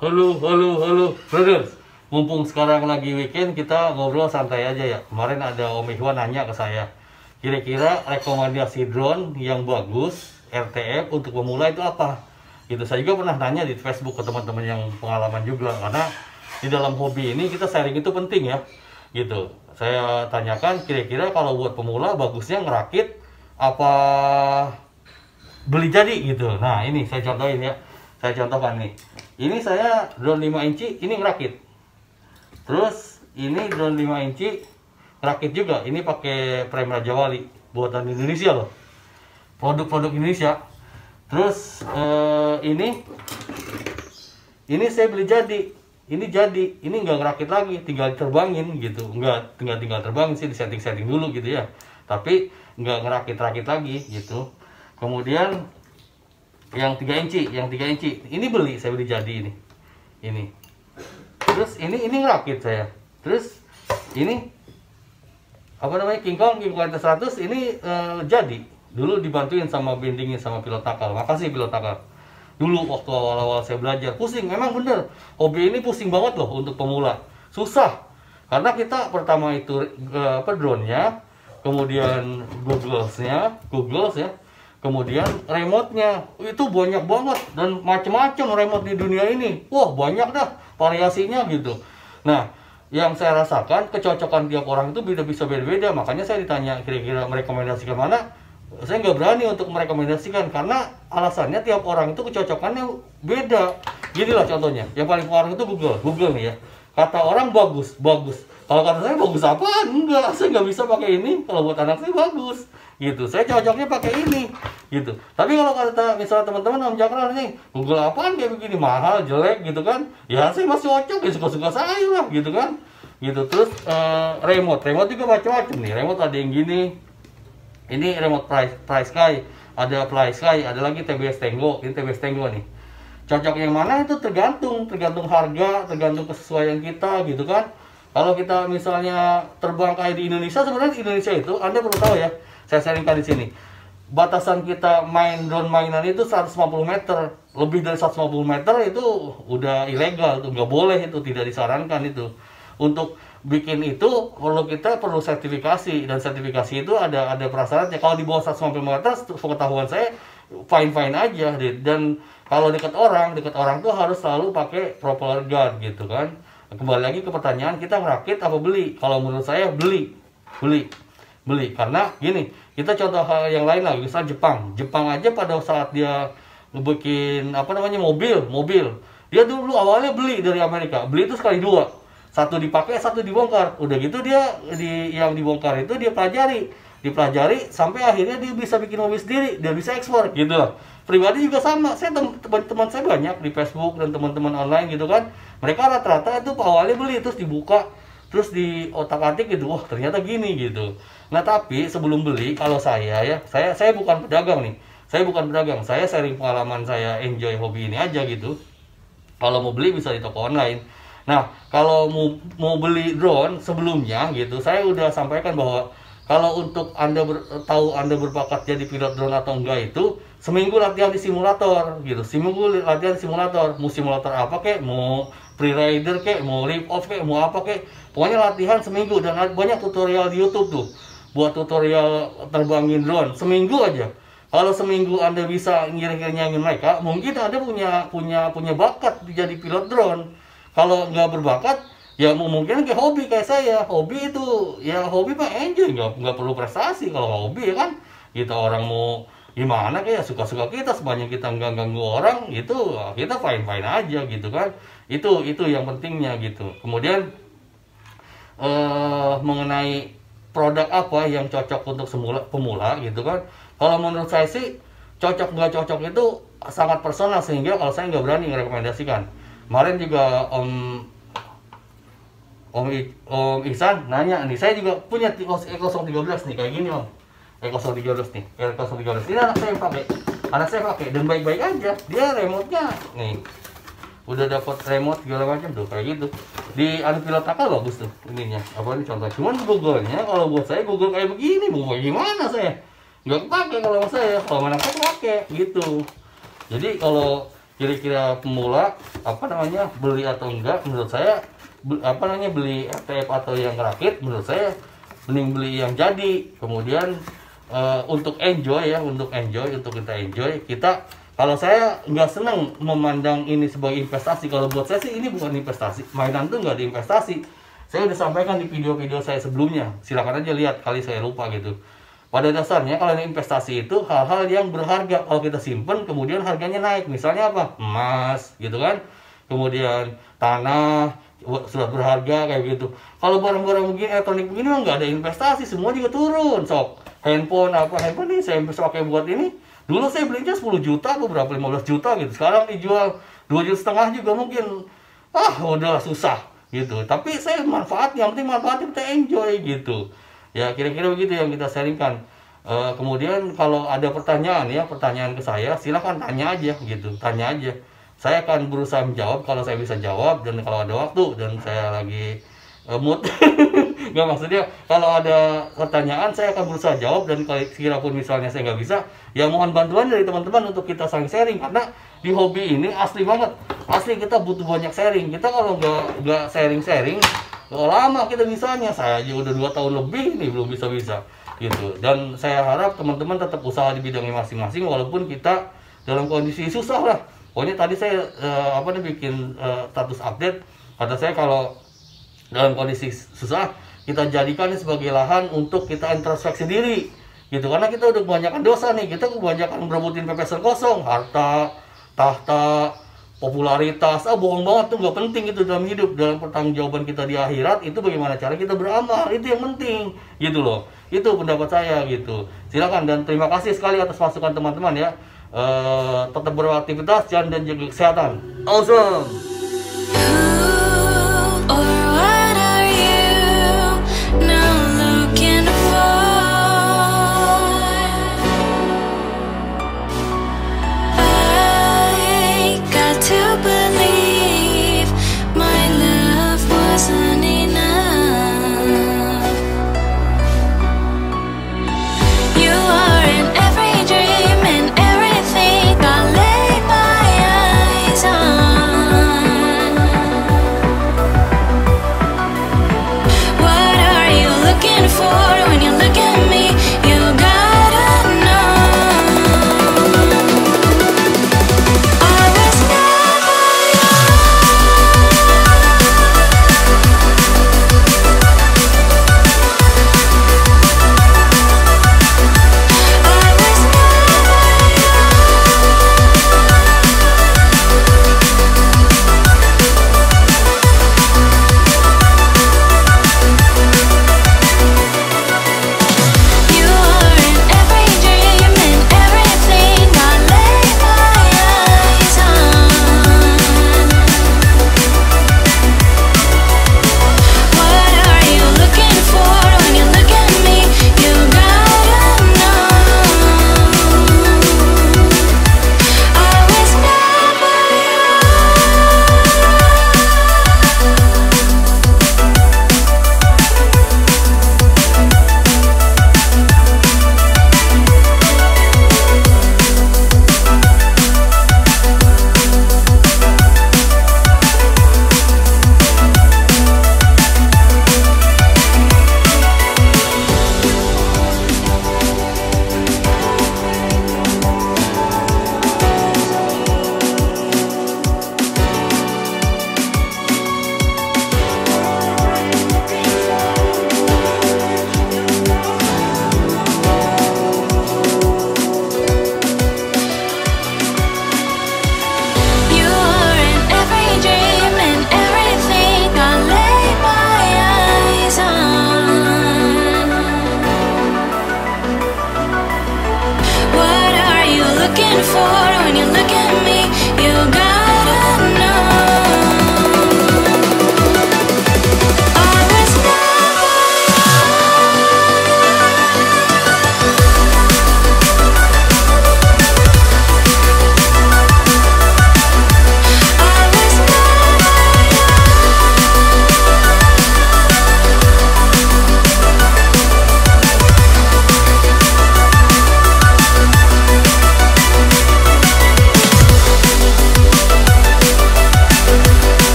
Halo, brothers. Mumpung sekarang lagi weekend, kita ngobrol santai aja ya. Kemarin ada Om Ikhwan nanya ke saya, kira-kira rekomendasi drone yang bagus, RTF untuk pemula itu apa? Gitu. Saya juga pernah nanya di Facebook ke teman-teman yang pengalaman juga, karena di dalam hobi ini kita sharing itu penting ya. Gitu. Saya tanyakan, kira-kira kalau buat pemula bagusnya ngerakit apa beli jadi gitu. Nah, ini saya contohin ya. Saya contohkan nih. Ini saya drone 5 inci, ini ngerakit. Terus ini drone 5 inci ngerakit juga. Ini pakai frame Raja Wali, buatan Indonesia loh. Produk-produk Indonesia. Terus ini saya beli jadi. Ini jadi. Ini nggak ngerakit lagi, tinggal terbangin gitu. Nggak tinggal terbangin sih, di setting-setting dulu gitu ya. Tapi nggak ngerakit-rakit lagi gitu. Kemudian yang 3 inci, ini saya beli jadi ini. Terus ini ngerakit saya. Terus ini apa namanya, King Kong kualitas 100 ini jadi. Dulu dibantuin sama bendingin sama pilot takal. Makasih pilot takal. Dulu waktu awal-awal saya belajar pusing, memang bener. Hobi ini pusing banget loh untuk pemula. Susah. Karena kita pertama itu drone-nya, kemudian goggles-nya, kemudian remote-nya itu banyak banget dan macam-macam remote di dunia ini. Wah, banyak dah variasinya gitu. Nah, yang saya rasakan kecocokan tiap orang itu bisa beda-beda. Makanya saya ditanya kira-kira merekomendasikan mana. Saya nggak berani untuk merekomendasikan karena alasannya tiap orang itu kecocokannya beda. Gini lah contohnya. Yang paling pengaruh itu Google nih ya. Kata orang bagus. Kalau kata saya bagus apaan? Enggak, saya nggak bisa pakai ini. Kalau buat anak saya bagus. Gitu, saya cocoknya pakai ini gitu. Tapi kalau kata misalnya teman-teman Om Cakra nih, Google apaan kayak begini, mahal, jelek gitu kan, ya saya masih cocok, ya suka-suka saya lah gitu kan gitu. Terus remote juga macam-macam nih. Remote ada yang gini, ini remote Fly Sky, ada Fly Sky, ada lagi TBS Tango. Ini TBS Tango nih. Cocok yang mana itu tergantung harga, tergantung kesesuaian kita gitu kan. Kalau kita misalnya terbang kayak di Indonesia, sebenarnya di Indonesia itu Anda perlu tahu ya, saya sharingkan di sini. Batasan kita main drone mainan itu 150 meter. Lebih dari 150 meter itu udah ilegal, itu nggak boleh, itu tidak disarankan itu. Untuk bikin itu kita perlu sertifikasi, dan sertifikasi itu ada prasyaratnya. Kalau di bawah 150 meter, pengetahuan saya fine aja. Dan kalau dekat orang tuh harus selalu pakai propeller guard gitu kan. Kembali lagi ke pertanyaan, kita ngerakit apa beli? Kalau menurut saya beli. Karena gini, kita contoh hal yang lain lagi, misalnya Jepang aja pada saat dia ngebikin mobil, dia dulu awalnya beli dari Amerika, beli itu sekali dua, satu dipakai, satu dibongkar. Udah gitu dia yang dibongkar itu dia pelajari sampai akhirnya dia bisa bikin mobil sendiri, dia bisa ekspor gitu loh. Pribadi juga sama, saya teman-teman saya banyak di Facebook dan teman-teman online gitu kan, mereka rata-rata itu awalnya beli terus dibuka, terus di otak-atik gitu, wah ternyata gini gitu. Nah tapi sebelum beli, kalau saya bukan pedagang nih, saya sharing pengalaman saya, enjoy hobi ini aja gitu. Kalau mau beli bisa di toko online. Nah kalau mau beli drone sebelumnya gitu, saya udah sampaikan bahwa kalau untuk Anda tahu Anda berbakat jadi pilot drone atau enggak itu, seminggu latihan di simulator gitu. Mau simulator apa kek, mau freerider kek, mau lift off kek, mau apa kek. Pokoknya latihan seminggu, dan banyak tutorial di YouTube tuh. Buat tutorial terbangin drone seminggu aja. Kalau seminggu Anda bisa ngiring-ngiringin mereka, mungkin Anda punya bakat jadi pilot drone. Kalau nggak berbakat, ya mungkin kayak hobi kayak saya. Hobi itu ya hobi mah enjoy, nggak perlu prestasi kalau hobi ya kan. Kita orang mau gimana kayak suka-suka kita, sebanyak kita nggak ganggu orang itu, kita fine aja gitu kan. Itu yang pentingnya gitu. Kemudian mengenai produk apa yang cocok untuk pemula gitu kan. Kalau menurut saya sih cocok nggak cocok itu sangat personal, sehingga kalau saya nggak berani merekomendasikan. Kemarin juga Om Ihsan nanya nih, saya juga punya E013 nih kayak gini Om. E013 nih, E013 ini anak saya pakai dan baik-baik aja. Dia remote-nya nih, udah dapat remote segala macam tuh kayak gitu. Di pilot takal bagus tuh ininya. Apa ini contoh? Cuman Google-nya kalau buat saya Google kayak begini, mau gimana saya? Nggak pakai kalau saya, kalau mana saya pakai gitu. Jadi kalau kira-kira pemula beli atau enggak, menurut saya beli RTF atau yang rakit, menurut saya mending beli yang jadi. Kemudian untuk kita enjoy, kalau saya nggak senang memandang ini sebagai investasi. Kalau buat saya sih ini bukan investasi, mainan tuh nggak ada investasi. Saya udah sampaikan di video-video saya sebelumnya, silakan aja lihat, kali saya lupa gitu. Pada dasarnya kalau investasi itu hal-hal yang berharga. Kalau kita simpen kemudian harganya naik, misalnya apa? Emas gitu kan. Kemudian tanah sudah berharga kayak gitu. Kalau barang-barang begini, elektronik begini mah nggak ada investasi, semua juga turun. Sok handphone ini saya pakai buat ini. Dulu saya belinya 10 juta beberapa 15 juta gitu. Sekarang dijual 2,5 juta juga mungkin. Udah susah gitu. Tapi saya yang penting manfaatnya kita enjoy gitu. Ya kira-kira begitu yang kita sharingkan. Kemudian kalau ada pertanyaan ke saya, silakan tanya aja gitu, tanya aja. Saya akan berusaha menjawab kalau saya bisa jawab, dan kalau ada waktu dan saya lagi mood. Nggak, maksudnya kalau ada pertanyaan saya akan berusaha jawab, dan kalau kira pun misalnya saya nggak bisa, ya mohon bantuan dari teman-teman untuk kita saling sharing, karena di hobi ini asli banget, asli kita butuh banyak sharing. Kita kalau nggak sharing lama kita bisanya. Saya aja udah 2 tahun lebih nih belum bisa gitu. Dan saya harap teman-teman tetap usaha di bidangnya masing-masing, walaupun kita dalam kondisi susah lah. Pokoknya tadi saya bikin status update, kata saya kalau dalam kondisi susah kita jadikan ini sebagai lahan untuk kita introspeksi diri gitu, karena kita udah kebanyakan dosa nih, kita kebanyakan berebutin pepesan kosong, harta, tahta, popularitas. Bohong banget tuh, nggak penting itu dalam hidup. Dalam pertanggungjawaban kita di akhirat itu bagaimana cara kita beramal, itu yang penting gitu loh. Itu pendapat saya gitu. Silakan, dan terima kasih sekali atas masukan teman-teman ya. Tetap beraktivitas dan jaga kesehatan. Awesome.